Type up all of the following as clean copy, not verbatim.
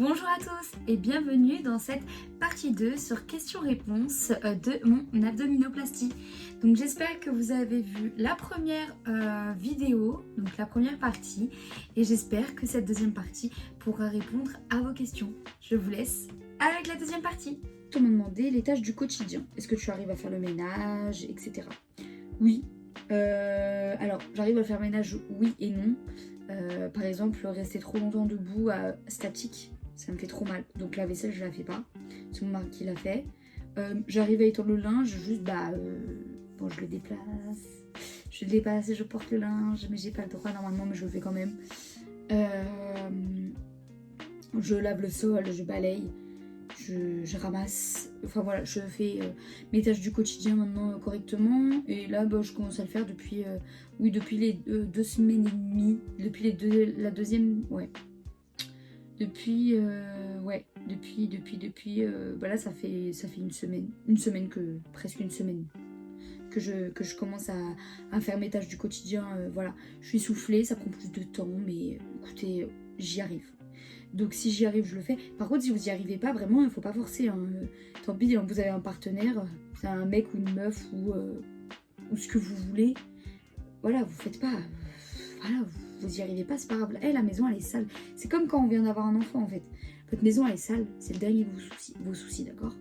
Bonjour à tous et bienvenue dans cette partie 2 sur questions-réponses de mon abdominoplastie. Donc j'espère que vous avez vu la première vidéo, donc la première partie, et j'espère que cette deuxième partie pourra répondre à vos questions. Je vous laisse avec la deuxième partie. On m'a demandé les tâches du quotidien. Est-ce que tu arrives à faire le ménage, etc. Oui. Alors j'arrive à faire le ménage, oui et non. Par exemple, rester trop longtemps debout statique, ça me fait trop mal. Donc la vaisselle, je la fais pas. C'est mon mari qui l'a fait. J'arrive à étendre le linge, juste bon, je le déplace. Je le dépasse et je porte le linge, mais j'ai pas le droit normalement, mais je le fais quand même. Je lave le sol, je balaye, je ramasse. Enfin voilà, je fais mes tâches du quotidien maintenant correctement. Et là, je commence à le faire depuis les 2 semaines et demie. Depuis la deuxième, ouais. Depuis là ça fait une semaine presque une semaine que je commence à faire mes tâches du quotidien. Voilà, je suis soufflée, ça prend plus de temps, mais écoutez, j'y arrive. Donc si j'y arrive, je le fais. Par contre, si vous n'y arrivez pas, vraiment, il faut pas forcer, hein. Tant pis, vous avez un partenaire, c'est un mec ou une meuf ou ce que vous voulez. Voilà, vous faites pas. Voilà, vous y arrivez pas, c'est pas grave. La maison, elle est sale. C'est comme quand on vient d'avoir un enfant, en fait. Votre maison, elle est sale. C'est le dernier de vos soucis, d'accord?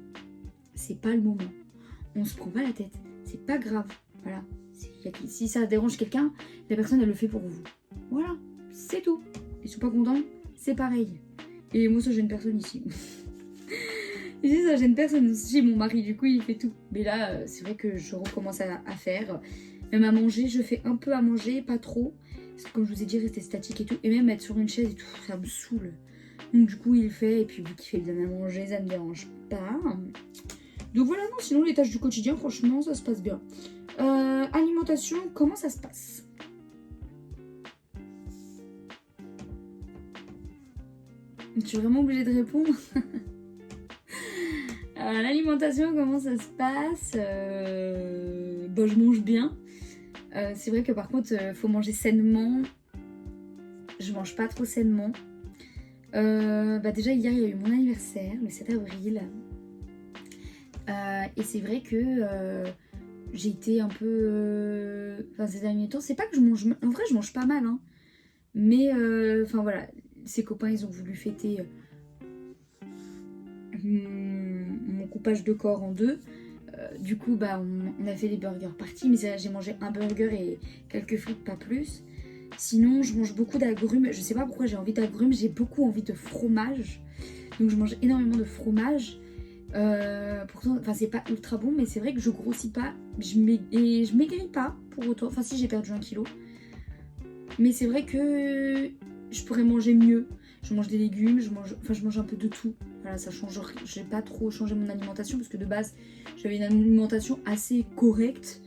C'est pas le moment. On se prend pas la tête. C'est pas grave. Voilà. Si ça dérange quelqu'un, la personne, elle le fait pour vous. Voilà. C'est tout. Ils sont pas contents, c'est pareil. Et moi, ça gêne personne ici. Et ça gêne personne aussi. Mon mari, du coup, il fait tout. Mais là, c'est vrai que je recommence à faire. Même à manger, je fais un peu à manger, pas trop. Parce que comme je vous ai dit, rester statique et tout. Et même être sur une chaise et tout, ça me saoule. Donc du coup, il le fait. Et puis vu qu'il fait bien à manger, ça me dérange pas. Donc voilà, non, sinon les tâches du quotidien, franchement, ça se passe bien. Alimentation, comment ça se passe? Je suis vraiment obligée de répondre. L'alimentation, comment ça se passe? Je mange bien. C'est vrai que par contre, faut manger sainement. Je mange pas trop sainement. Déjà, hier, il y a eu mon anniversaire, le 7 avril. Et c'est vrai que j'ai été un peu... ces derniers temps, c'est pas que je mange... En vrai, je mange pas mal, hein. Mais, voilà, ses copains, ils ont voulu fêter mon coupage de corps en deux. Du coup, on a fait les burger party, mais j'ai mangé un burger et quelques frites, pas plus. Sinon, je mange beaucoup d'agrumes. Je sais pas pourquoi j'ai envie d'agrumes, j'ai beaucoup envie de fromage. Donc, je mange énormément de fromage. Pourtant, c'est pas ultra bon, mais c'est vrai que je grossis pas. Et je maigris pas pour autant. Enfin, si, j'ai perdu 1 kilo. Mais c'est vrai que je pourrais manger mieux. Je mange des légumes, je mange un peu de tout. Voilà, ça change. J'ai pas trop changé mon alimentation parce que de base, j'avais une alimentation assez correcte.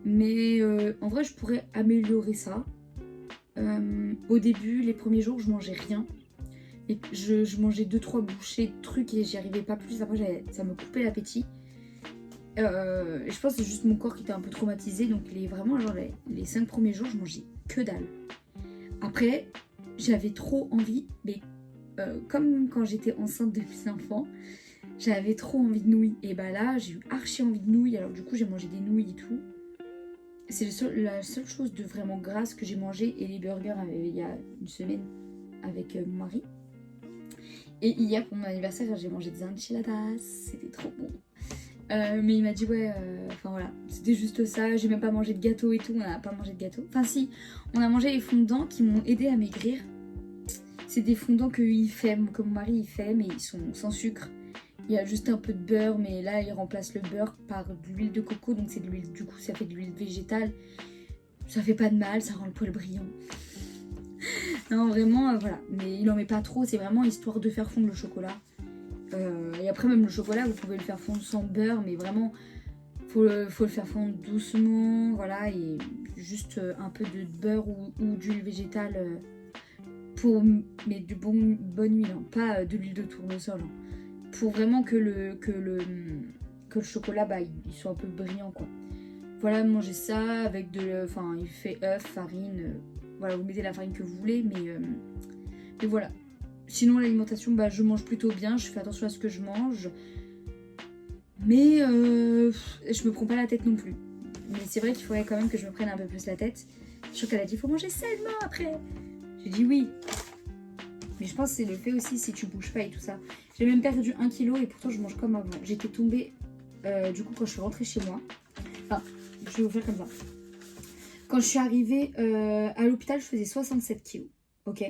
Mais en vrai, je pourrais améliorer ça. Au début, les premiers jours, je mangeais rien. Et je mangeais 2-3 bouchées de trucs et j'y arrivais pas plus. Après, ça me coupait l'appétit. Je pense que c'est juste mon corps qui était un peu traumatisé. Donc les 5 premiers jours, je mangeais que dalle. Après, j'avais trop envie, mais comme quand j'étais enceinte de mes enfants, j'avais trop envie de nouilles. Et là, j'ai eu archi envie de nouilles. Alors du coup, j'ai mangé des nouilles et tout. C'est la seule chose de vraiment grasse que j'ai mangé. Et les burgers il y a une semaine avec mon mari. Et hier, pour mon anniversaire, j'ai mangé des enchiladas. C'était trop bon. Mais il m'a dit voilà, c'était juste ça. J'ai même pas mangé de gâteau et tout. On n'a pas mangé de gâteau. Enfin si, on a mangé les fondants qui m'ont aidé à maigrir. C'est des fondants que mon mari il fait, mais ils sont sans sucre. Il y a juste un peu de beurre, mais là il remplace le beurre par de l'huile de coco. Donc c'est de l'huile, du coup ça fait de l'huile végétale. Ça fait pas de mal, ça rend le poil brillant. Non vraiment, voilà. Mais il en met pas trop, c'est vraiment histoire de faire fondre le chocolat. Et après même le chocolat, vous pouvez le faire fondre sans beurre, mais vraiment faut le faire fondre doucement, voilà, et juste un peu de beurre ou d'huile végétale mais bonne huile, hein, pas de l'huile de tournesol, hein, pour vraiment que le chocolat il soit un peu brillant quoi. Voilà, mangez ça avec il fait œuf, farine, voilà, vous mettez la farine que vous voulez, mais voilà. Sinon l'alimentation, bah, je mange plutôt bien, je fais attention à ce que je mange. Mais je me prends pas la tête non plus. Mais c'est vrai qu'il faudrait quand même que je me prenne un peu plus la tête. Je crois qu'elle a dit faut manger sainement après. J'ai dit oui. Mais je pense que c'est le fait aussi si tu bouges pas et tout ça. J'ai même perdu 1 kg et pourtant je mange comme avant. J'étais tombée du coup quand je suis rentrée chez moi. Enfin, je vais vous faire comme ça. Quand je suis arrivée à l'hôpital, je faisais 67 kg. Ok.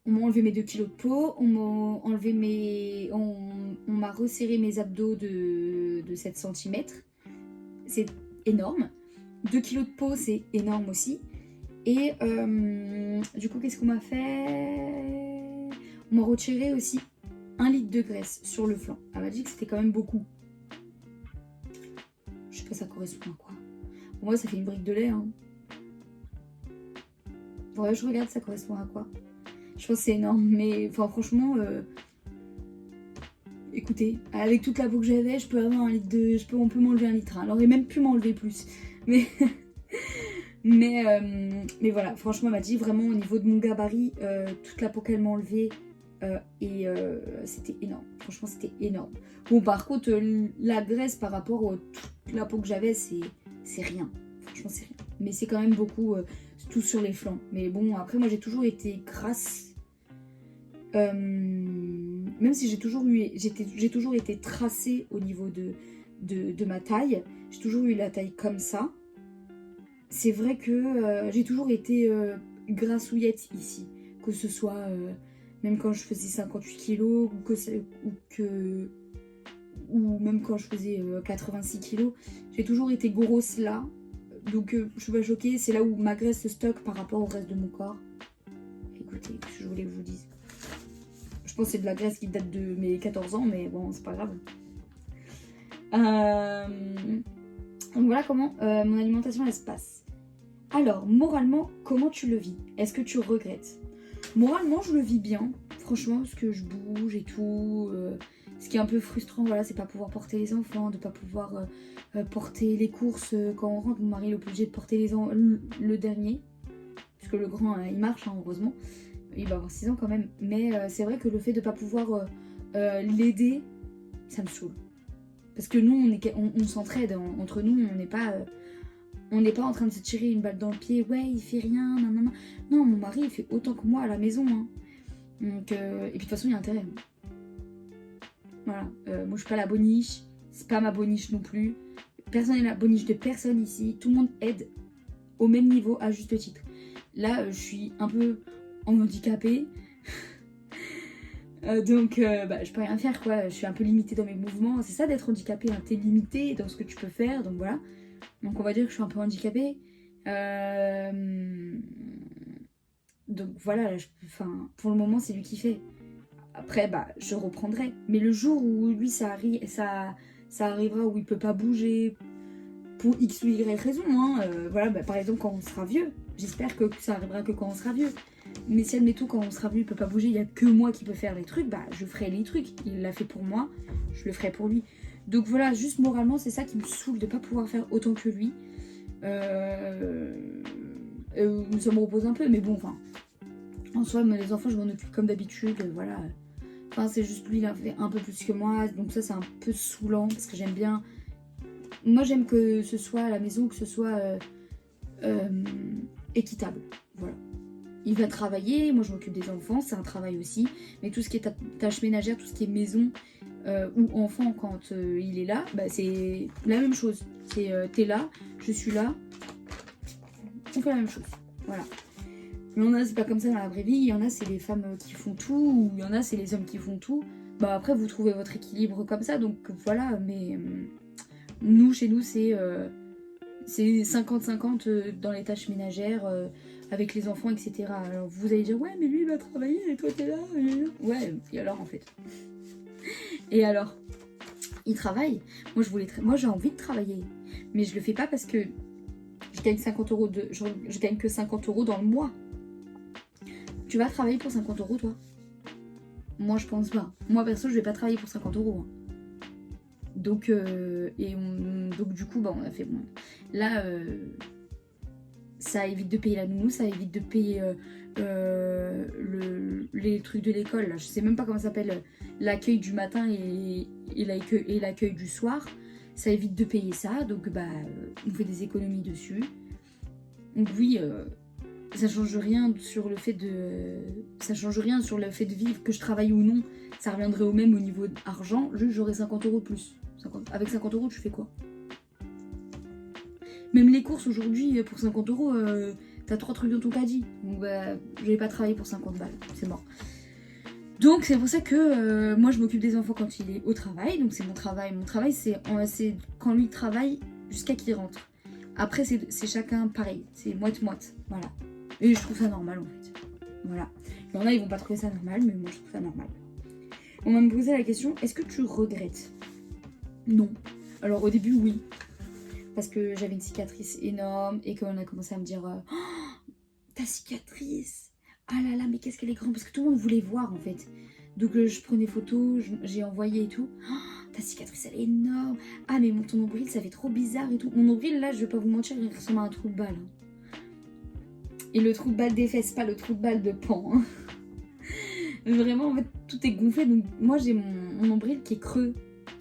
On m'a enlevé mes 2 kilos de peau, on m'a enlevé on m'a resserré mes abdos de 7 cm. C'est énorme. 2 kilos de peau, c'est énorme aussi. Et du coup, qu'est-ce qu'on m'a fait? On m'a retiré aussi 1 litre de graisse sur le flanc. Elle m'a dit que c'était quand même beaucoup. Je sais pas, ça correspond à quoi. Pour moi, ça fait une brique de lait. Hein. Ouais, je regarde, ça correspond à quoi. Je pense que c'est énorme, mais enfin, franchement, écoutez, avec toute la peau que j'avais, je peux avoir 1 litre de. On peut m'enlever 1 litre. Hein. Elle aurait même pu m'enlever plus. Mais. mais voilà, franchement, elle m'a dit vraiment au niveau de mon gabarit, toute la peau qu'elle m'a enlevée, et c'était énorme. Franchement, c'était énorme. Bon, par contre, la graisse par rapport à toute la peau que j'avais, c'est rien. Franchement, c'est rien. Mais c'est quand même beaucoup, tout sur les flancs. Mais bon, après, moi, j'ai toujours été grasse. Même si j'ai toujours été tracée au niveau de ma taille. J'ai toujours eu la taille comme ça. C'est vrai que j'ai toujours été grassouillette ici. Que ce soit même quand je faisais 58 kilos ou même quand je faisais 86 kilos. J'ai toujours été grosse là. Donc je suis pas choquée. C'est là où ma graisse se stocke par rapport au reste de mon corps. Écoutez, je voulais que je vous dise. Je pense que c'est de la graisse qui date de mes 14 ans, mais bon, c'est pas grave. Donc voilà comment mon alimentation elle se passe. Alors, moralement, comment tu le vis? Est-ce que tu regrettes? Moralement, je le vis bien, franchement, parce que je bouge et tout. Ce qui est un peu frustrant, voilà, c'est pas pouvoir porter les enfants, de pas pouvoir porter les courses quand on rentre. Mon mari est obligé de porter le dernier, puisque le grand, il marche, hein, heureusement. Il va avoir 6 ans quand même. Mais c'est vrai que le fait de pas pouvoir l'aider, ça me saoule. Parce que nous, on s'entraide entre nous, on n'est pas en train de se tirer une balle dans le pied. Ouais, il fait rien, nanana. Non, mon mari, il fait autant que moi à la maison. Hein. Donc, et puis de toute façon, il y a intérêt. Voilà. Moi, je suis pas la boniche. C'est pas ma boniche non plus. Personne n'est la boniche de personne ici. Tout le monde aide au même niveau, à juste titre. Là, je suis un peu handicapée. Donc, je peux rien faire, quoi. Je suis un peu limitée dans mes mouvements. C'est ça d'être handicapée, hein. T'es limitée dans ce que tu peux faire. Donc, voilà. Donc, on va dire que je suis un peu handicapée. Donc, voilà. Là, pour le moment, c'est lui qui fait. Après, je reprendrai. Mais le jour où lui, ça arrivera, où il peut pas bouger, pour X ou Y raison, hein, voilà, par exemple, quand on sera vieux. J'espère que ça arrivera que quand on sera vieux. Mais si, admettons, quand on sera vieux, il peut pas bouger, il y a que moi qui peux faire les trucs, je ferai les trucs. Il l'a fait pour moi, je le ferai pour lui. Donc voilà, juste moralement, c'est ça qui me saoule de pas pouvoir faire autant que lui. Ça me repose un peu, mais bon, enfin... En soi, les enfants, je m'en occupe comme d'habitude, voilà. Enfin, c'est juste lui, il a fait un peu plus que moi, donc ça, c'est un peu saoulant, parce que j'aime bien... Moi, j'aime que ce soit à la maison, que ce soit équitable, voilà. Il va travailler, moi je m'occupe des enfants, c'est un travail aussi. Mais tout ce qui est tâches ménagères, tout ce qui est maison ou enfant quand il est là, c'est la même chose. C'est t'es là, je suis là, on fait la même chose. Voilà. Il y en a, c'est pas comme ça dans la vraie vie, il y en a, c'est les femmes qui font tout, ou il y en a, c'est les hommes qui font tout. Après, vous trouvez votre équilibre comme ça, donc voilà, mais nous, chez nous, c'est 50-50 dans les tâches ménagères. Avec les enfants, etc. Alors vous allez dire, ouais, mais lui, il va travailler et toi, t'es là. Ouais, et alors, en fait. Et alors, il travaille. Moi, j'ai envie de travailler. Mais je le fais pas parce que je gagne 50 euros je gagne que 50 euros dans le mois. Tu vas travailler pour 50 euros, toi? Moi, je pense pas. Moi, perso, je vais pas travailler pour 50 euros. Hein. Donc, donc, du coup, on a fait... Bon, là... ça évite de payer la nounou, ça évite de payer les trucs de l'école, là, je sais même pas comment ça s'appelle, l'accueil du matin et l'accueil du soir, ça évite de payer ça, donc on fait des économies dessus. Donc oui, ça change rien sur le fait de vivre, que je travaille ou non, ça reviendrait au même au niveau d'argent, juste j'aurais 50 € de plus. Avec 50 € tu fais quoi? Même les courses aujourd'hui, pour 50 €, t'as 3 trucs dans ton caddie. Donc je vais pas travailler pour 50 balles, c'est mort. Donc c'est pour ça que moi je m'occupe des enfants quand il est au travail, donc c'est mon travail. Mon travail c'est quand lui travaille jusqu'à qu'il rentre. Après c'est chacun pareil, c'est moite-moite, voilà. Et je trouve ça normal en fait. Voilà. Il y en a ils vont pas trouver ça normal, mais moi je trouve ça normal. On m'a posé la question, est-ce que tu regrettes? Non. Alors au début oui. Parce que j'avais une cicatrice énorme et qu'on a commencé à me dire oh, ta cicatrice, ah là là mais qu'est-ce qu'elle est grande, parce que tout le monde voulait voir en fait, donc je prenais photo, j'ai envoyé et tout. Oh, ta cicatrice elle est énorme, ah mais ton nombril ça fait trop bizarre et tout. Mon nombril là je vais pas vous mentir il ressemble à un trou de balle et le trou de balle des fesses, pas le trou de balle de pan hein. Vraiment en fait tout est gonflé, donc moi j'ai mon nombril qui est creux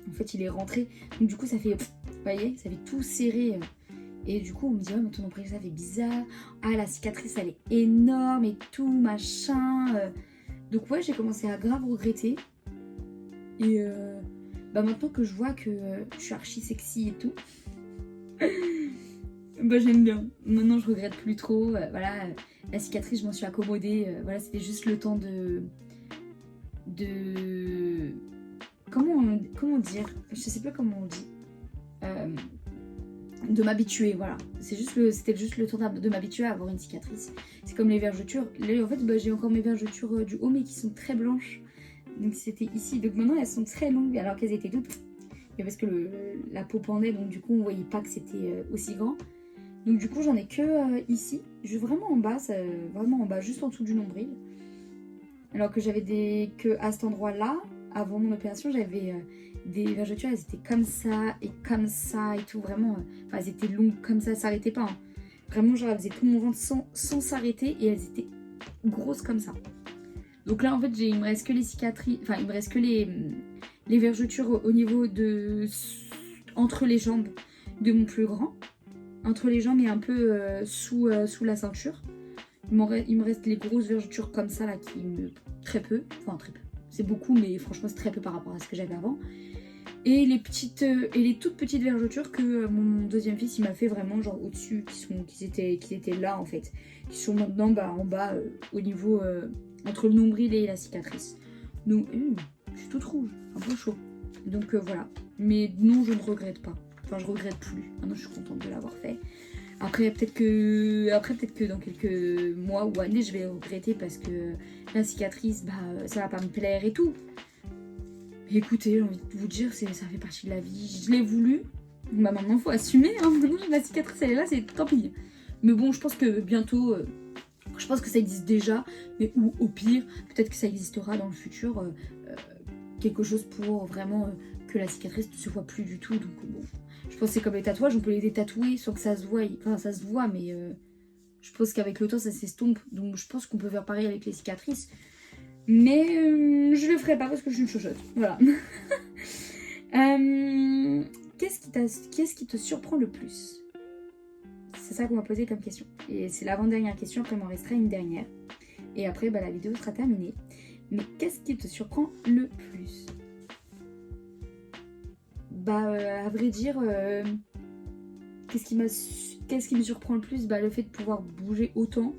en fait, il est rentré, donc du coup ça fait vous voyez, ça fait tout serré. Et du coup, on me dit, ouais, mais ton nombril, ça fait bizarre. Ah, la cicatrice, elle est énorme et tout, machin. Donc, ouais, j'ai commencé à grave regretter. Et maintenant que je vois que je suis archi sexy et tout, j'aime bien. Maintenant, je regrette plus trop. Voilà, la cicatrice, je m'en suis accommodée. Voilà, c'était juste le temps de... Comment dire? Je sais pas comment on dit. De m'habituer, voilà. C'était juste le temps de m'habituer à avoir une cicatrice. C'est comme les vergetures. Là, en fait, j'ai encore mes vergetures du haut, mais qui sont très blanches. Donc c'était ici. Donc maintenant, elles sont très longues, alors qu'elles étaient toutes. Et parce que la peau pendait, donc du coup, on voyait pas que c'était aussi grand. Donc du coup, j'en ai que ici. Vraiment en bas, vraiment en bas, juste en dessous du nombril. Alors que j'avais que à cet endroit-là, avant mon opération, j'avais des vergetures, elles étaient comme ça et tout, vraiment. Elles étaient longues comme ça, elles s'arrêtaient pas. Hein. Vraiment, genre, elles faisaient tout mon ventre sans s'arrêter et elles étaient grosses comme ça. Donc là, en fait, il me reste que les cicatrices, enfin, il me reste que les vergetures au niveau de... entre les jambes de mon plus grand. Entre les jambes et un peu sous la ceinture. Il me reste les grosses vergetures comme ça, là, qui me... très peu. Enfin, très peu. C'est beaucoup, mais franchement, c'est très peu par rapport à ce que j'avais avant. Et les toutes petites vergetures que mon deuxième fils, il m'a fait vraiment, genre, au-dessus, qui étaient là, en fait. Qui sont maintenant, en bas, au niveau... entre le nombril et la cicatrice. Donc, je suis toute rouge, un peu chaud. Donc, voilà. Mais non, je ne regrette pas. Enfin, je regrette plus. Maintenant, je suis contente de l'avoir fait. Après, peut-être que dans quelques mois ou années, je vais regretter parce que la cicatrice, ça va pas me plaire et tout. Mais écoutez, j'ai envie de vous dire, ça fait partie de la vie. Je l'ai voulu. Maintenant, il faut assumer. Hein. Maintenant, la cicatrice, elle est là, c'est tant pis. Mais bon, je pense que bientôt... je pense que ça existe déjà, mais ou au pire, peut-être que ça existera dans le futur, quelque chose pour vraiment que la cicatrice ne se voit plus du tout. Donc bon, je pense que c'est comme les tatouages, on peut les détatouer sans que ça se voie. Enfin, ça se voit, mais je pense qu'avec le temps, ça s'estompe. Donc je pense qu'on peut faire pareil avec les cicatrices. Mais je le ferai pas parce que je suis une chochotte. Voilà. Qu'est-ce qui te surprend le plus ? C'est ça qu'on m'a posé comme question. Et c'est l'avant-dernière question, après il m'en restera une dernière. Et après, la vidéo sera terminée. Mais qu'est-ce qui te surprend le plus ? À vrai dire, qu'est-ce qui me surprend le plus ? Le fait de pouvoir bouger autant.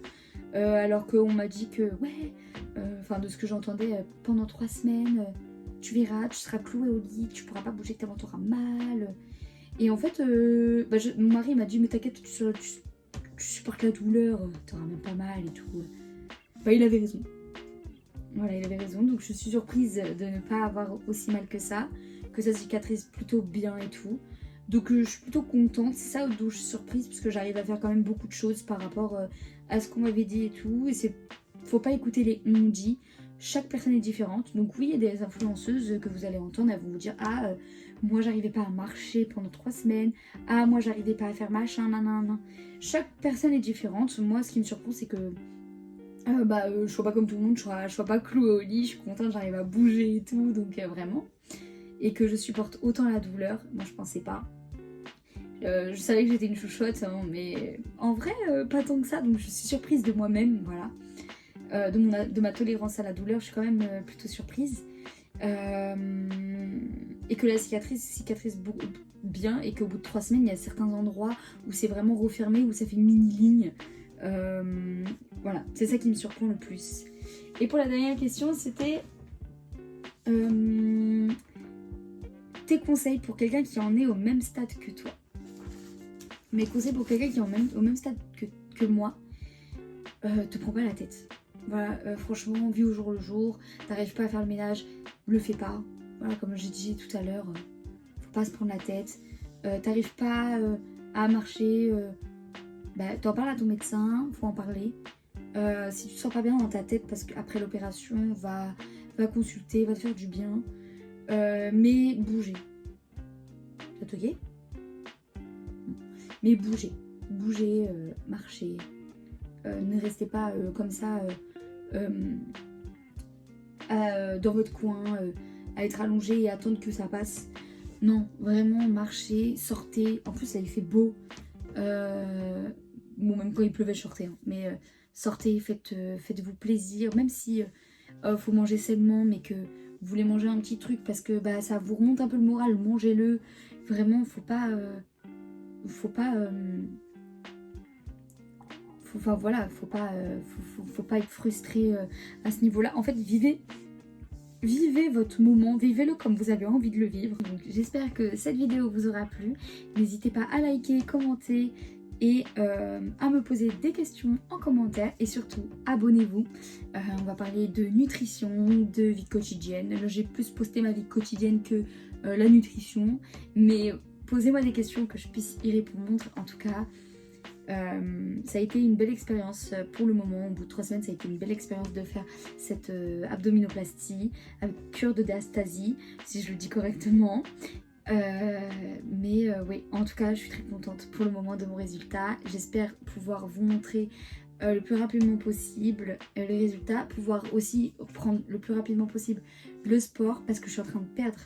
Alors qu'on m'a dit que, de ce que j'entendais, pendant 3 semaines, tu verras, tu seras cloué au lit, tu pourras pas bouger tellement tu auras mal. Et en fait, mon mari m'a dit, mais t'inquiète, tu supportes la douleur, t'auras même pas mal et tout. Il avait raison. Voilà, il avait raison. Donc je suis surprise de ne pas avoir aussi mal que ça cicatrise plutôt bien et tout. Donc je suis plutôt contente. C'est ça dont je suis surprise, parce que j'arrive à faire quand même beaucoup de choses par rapport à ce qu'on m'avait dit et tout. Et faut pas écouter les on dit. Chaque personne est différente. Donc oui, il y a des influenceuses que vous allez entendre, elles vont vous dire, moi j'arrivais pas à marcher pendant 3 semaines, moi j'arrivais pas à faire machin, nanana. Chaque personne est différente. Moi ce qui me surprend c'est que Je sois pas comme tout le monde, je sois pas clouée au lit, je suis contente, j'arrive à bouger et tout, donc vraiment. Et que je supporte autant la douleur, moi je pensais pas. Je savais que j'étais une chouchotte, hein, mais en vrai, pas tant que ça, donc je suis surprise de moi-même, voilà. De ma tolérance à la douleur, je suis quand même plutôt surprise. Et que la cicatrice cicatrise bien, et qu'au bout de 3 semaines, il y a certains endroits où c'est vraiment refermé, où ça fait une mini-ligne. Voilà, c'est ça qui me surprend le plus. Et pour la dernière question, c'était tes conseils pour quelqu'un qui en est au même stade que toi. Mes conseils pour quelqu'un qui est au même stade que moi, te prends pas la tête. Voilà, franchement, vis au jour le jour. T'arrives pas à faire le ménage, le fais pas. Voilà, comme j'ai dit tout à l'heure, faut pas se prendre la tête. T'arrives pas à marcher, t'en parles à ton médecin, faut en parler. Si tu te sens pas bien dans ta tête, parce qu'après l'opération, va consulter, va te faire du bien. Mais bougez. C'est ok ? Mais bougez, marchez. Ne restez pas comme ça dans votre coin, à être allongé et attendre que ça passe. Non, vraiment marchez, sortez. En plus, ça y fait beau. Bon, même quand il pleuvait, je sortais. Hein. Mais sortez, faites-vous plaisir. Même si faut manger sainement, mais que vous voulez manger un petit truc parce que ça vous remonte un peu le moral, mangez-le. Vraiment, faut pas être frustré à ce niveau-là. En fait, vivez votre moment, vivez-le comme vous avez envie de le vivre. Donc j'espère que cette vidéo vous aura plu. N'hésitez pas à liker, commenter et à me poser des questions en commentaire. Et surtout, abonnez-vous. On va parler de nutrition, de vie quotidienne. Là, j'ai plus posté ma vie quotidienne que la nutrition. Mais posez-moi des questions que je puisse y répondre. En tout cas, ça a été une belle expérience pour le moment. Au bout de 3 semaines, ça a été une belle expérience de faire cette abdominoplastie avec cure de diastasie, si je le dis correctement. Oui, en tout cas, je suis très contente pour le moment de mon résultat. J'espère pouvoir vous montrer le plus rapidement possible les résultats, pouvoir aussi reprendre le plus rapidement possible le sport, parce que je suis en train de perdre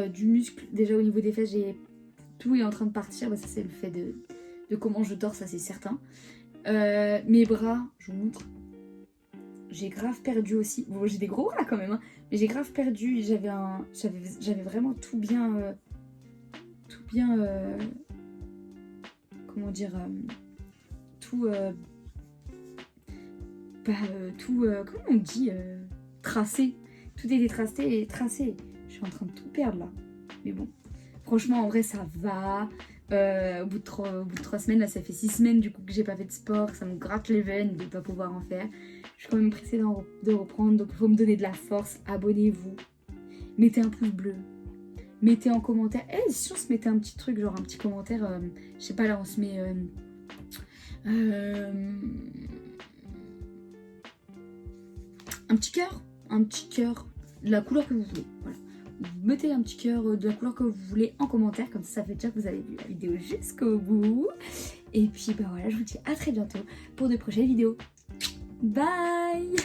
du muscle. Déjà au niveau des fesses, tout est en train de partir. Ça, c'est le fait de comment je dors, ça c'est certain. Mes bras, je vous montre. J'ai grave perdu aussi. Bon, j'ai des gros bras quand même, hein, mais j'ai grave perdu. J'avais vraiment tout bien. Comment dire comment on dit tracé. Tout était tracé. Je suis en train de tout perdre là. Mais bon, franchement, en vrai, ça va. Au bout de 3 semaines, là ça fait 6 semaines du coup que j'ai pas fait de sport, ça me gratte les veines de pas pouvoir en faire. Je suis quand même pressée de reprendre, donc il faut me donner de la force. Abonnez-vous, mettez un pouce bleu, mettez en commentaire. Si on se mettait un petit truc, genre un petit commentaire, je sais pas, là on se met un petit cœur de la couleur que vous voulez, voilà. Mettez un petit cœur de la couleur que vous voulez en commentaire, comme ça fait dire que vous avez vu la vidéo jusqu'au bout. Et puis voilà, je vous dis à très bientôt pour de prochaines vidéos. Bye!